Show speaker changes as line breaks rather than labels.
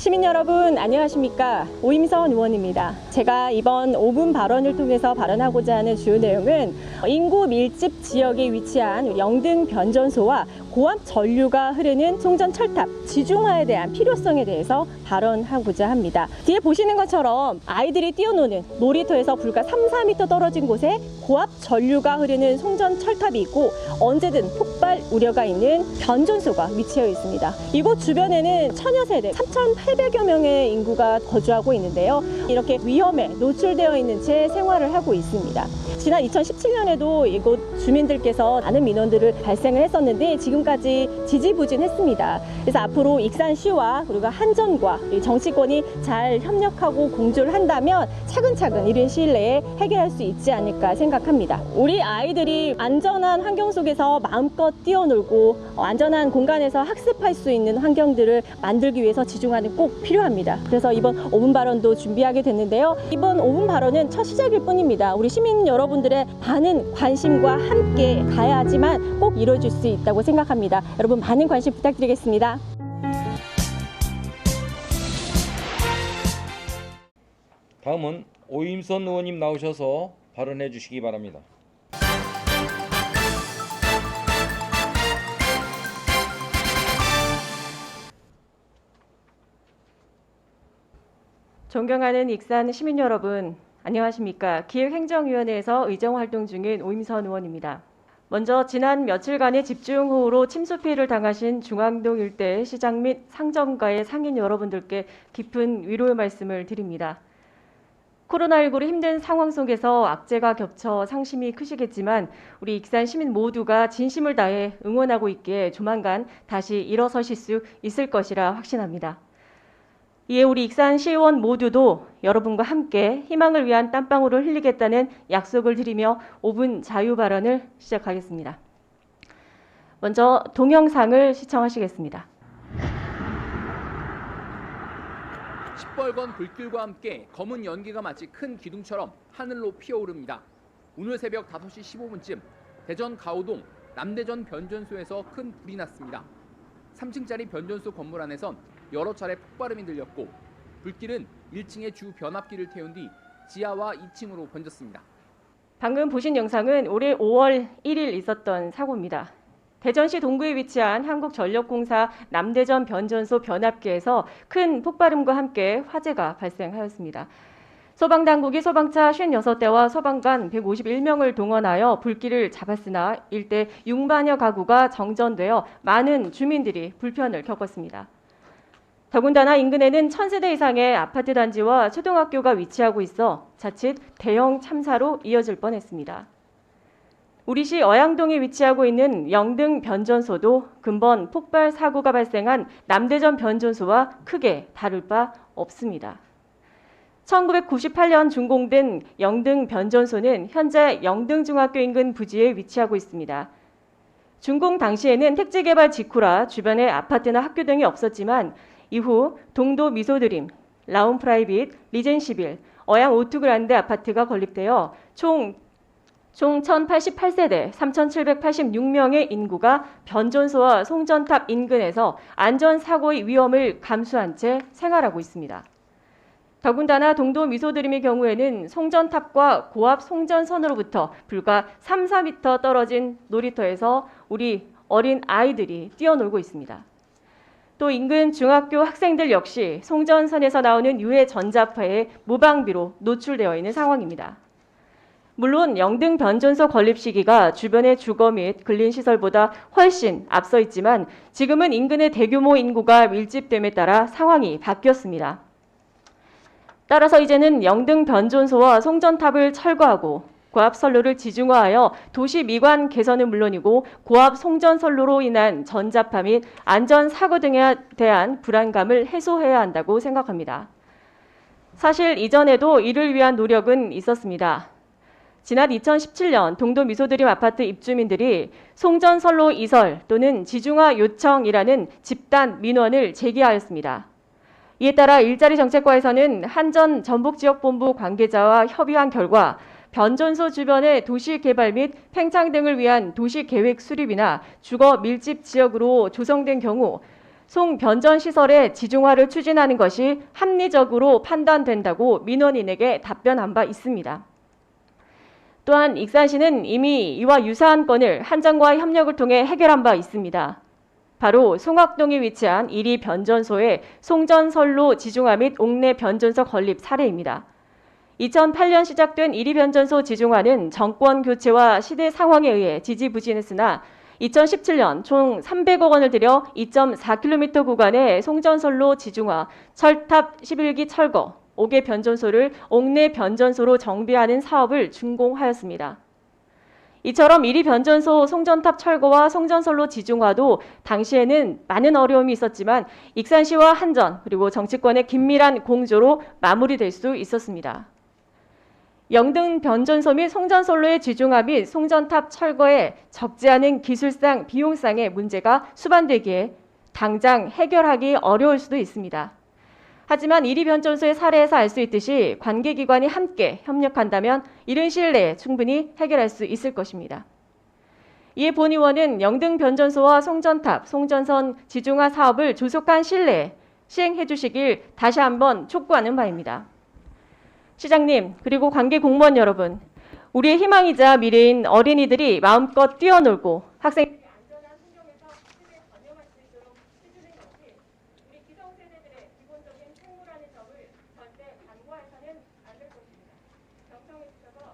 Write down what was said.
시민 여러분 안녕하십니까? 오임선 의원입니다. 제가 이번 5분 발언을 통해서 발언하고자 하는 주요 내용은 인구 밀집 지역에 위치한 영등 변전소와 고압 전류가 흐르는 송전 철탑 지중화에 대한 필요성에 대해서 발언하고자 합니다. 뒤에 보시는 것처럼 아이들이 뛰어노는 놀이터에서 불과 3-4m 떨어진 곳에 고압 전류가 흐르는 송전 철탑이 있고 언제든 폭발 우려가 있는 변전소가 위치해 있습니다. 이곳 주변에는 천여 세대 3,800여 명의 인구가 거주하고 있는데요. 이렇게 위험에 노출되어 있는 채 생활을 하고 있습니다. 지난 2017년에도 이곳 주민들께서 많은 민원들을 발생을 했었는데 지금까지 지지부진했습니다. 그래서 앞으로 익산시와 그리고 한전과 정치권이 잘 협력하고 공조를 한다면 차근차근 이른 시일 내에 해결할 수 있지 않을까 생각합니다. 우리 아이들이 안전한 환경 속에서 마음껏 뛰어놀고 안전한 공간에서 학습할 수 있는 환경들을 만들기 위해서 지중화는 꼭 필요합니다. 그래서 이번 5분 발언도 준비하게 됐는데요. 이번 5분 발언은 첫 시작일 뿐입니다. 우리 시민 여러분들의 많은 관심과 함께 가야지만 꼭 이루어질 수 있다고 생각합니다. 여러분 많은 관심 부탁드리겠습니다.
다음은 오임선 의원님 나오셔서 발언해 주시기 바랍니다.
존경하는 익산 시민 여러분, 안녕하십니까? 기획행정위원회에서 의정활동 중인 오임선 의원입니다. 먼저 지난 며칠간의 집중호우로 침수 피해를 당하신 중앙동 일대 시장 및 상점가의 상인 여러분들께 깊은 위로의 말씀을 드립니다. 코로나19로 힘든 상황 속에서 악재가 겹쳐 상심이 크시겠지만 우리 익산 시민 모두가 진심을 다해 응원하고 있기에 조만간 다시 일어서실 수 있을 것이라 확신합니다. 이에 우리 익산 시의원 모두도 여러분과 함께 희망을 위한 땀방울을 흘리겠다는 약속을 드리며 5분 자유 발언을 시작하겠습니다. 먼저 동영상을 시청하시겠습니다.
시뻘건 불길과 함께 검은 연기가 마치 큰 기둥처럼 하늘로 피어오릅니다. 오늘 새벽 5시 15분쯤 대전 가오동 남대전 변전소에서 큰 불이 났습니다. 3층짜리 변전소 건물 안에선 여러 차례 폭발음이 들렸고 불길은 1층의 주 변압기를 태운 뒤 지하와 2층으로 번졌습니다.
방금 보신 영상은 올해 5월 1일 있었던 사고입니다. 대전시 동구에 위치한 한국전력공사 남대전 변전소 변압기에서 큰 폭발음과 함께 화재가 발생하였습니다. 소방당국이 소방차 56대와 소방관 151명을 동원하여 불길을 잡았으나 일대 6만여 가구가 정전되어 많은 주민들이 불편을 겪었습니다. 더군다나 인근에는 1000세대 이상의 아파트 단지와 초등학교가 위치하고 있어 자칫 대형 참사로 이어질 뻔했습니다. 우리시 어양동에 위치하고 있는 영등 변전소도 근본 폭발 사고가 발생한 남대전 변전소와 크게 다를 바 없습니다. 1998년 준공된 영등 변전소는 현재 영등중학교 인근 부지에 위치하고 있습니다. 준공 당시에는 택지 개발 직후라 주변에 아파트나 학교 등이 없었지만 이후 동도 미소드림, 라운 프라이빗, 리젠시빌, 어양 오투그란데 아파트가 건립되어 총 1088세대 3786명의 인구가 변전소와 송전탑 인근에서 안전사고의 위험을 감수한 채 생활하고 있습니다. 더군다나 동도 미소드림의 경우에는 송전탑과 고압 송전선으로부터 불과 3-4m 떨어진 놀이터에서 우리 어린 아이들이 뛰어놀고 있습니다. 또 인근 중학교 학생들 역시 송전선에서 나오는 유해 전자파에 무방비로 노출되어 있는 상황입니다. 물론 영등 변전소 건립 시기가 주변의 주거 및 근린시설보다 훨씬 앞서 있지만 지금은 인근의 대규모 인구가 밀집됨에 따라 상황이 바뀌었습니다. 따라서 이제는 영등 변전소와 송전탑을 철거하고 고압 선로를 지중화하여 도시 미관 개선은 물론이고 고압 송전 선로로 인한 전자파 및 안전 사고 등에 대한 불안감을 해소해야 한다고 생각합니다. 사실 이전에도 이를 위한 노력은 있었습니다. 지난 2017년 동도 미소드림 아파트 입주민들이 송전 선로 이설 또는 지중화 요청이라는 집단 민원을 제기하였습니다. 이에 따라 일자리 정책과에서는 한전 전북지역본부 관계자와 협의한 결과 변전소 주변의 도시 개발 및 팽창 등을 위한 도시 계획 수립이나 주거 밀집 지역으로 조성된 경우 송변전 시설의 지중화를 추진하는 것이 합리적으로 판단된다고 민원인에게 답변한 바 있습니다. 또한 익산시는 이미 이와 유사한 건을 한전과의 협력을 통해 해결한 바 있습니다. 바로 송악동에 위치한 1위 변전소의 송전선로 지중화 및 옥내 변전소 건립 사례입니다. 2008년 시작된 1위 변전소 지중화는 정권 교체와 시대 상황에 의해 지지부진했으나 2017년 총 300억 원을 들여 2.4km 구간의 송전선로 지중화, 철탑 11기 철거, 5개 변전소를 옥내 변전소로 정비하는 사업을 준공하였습니다. 이처럼 1위 변전소 송전탑 철거와 송전선로 지중화도 당시에는 많은 어려움이 있었지만 익산시와 한전 그리고 정치권의 긴밀한 공조로 마무리될 수 있었습니다. 영등 변전소 및 송전선로의 지중화 및 송전탑 철거에 적지 않은 기술상, 비용상의 문제가 수반되기에 당장 해결하기 어려울 수도 있습니다. 하지만 1위 변전소의 사례에서 알 수 있듯이 관계기관이 함께 협력한다면 이른 시일 내에 충분히 해결할 수 있을 것입니다. 이에 본 의원은 영등 변전소와 송전탑, 송전선 지중화 사업을 조속한 시일 내에 시행해 주시길 다시 한번 촉구하는 바입니다. 시장님, 그리고 관계 공무원 여러분, 우리의 희망이자 미래인 어린이들이 마음껏 뛰어놀고 학생들이 안전한 환경에서 학습에 전념할 수 있도록 해주는 것이 우리 기성세대들의 기본적인 책무라는 점을 절대 간과해서는 안 될 것입니다. 경청해 주셔서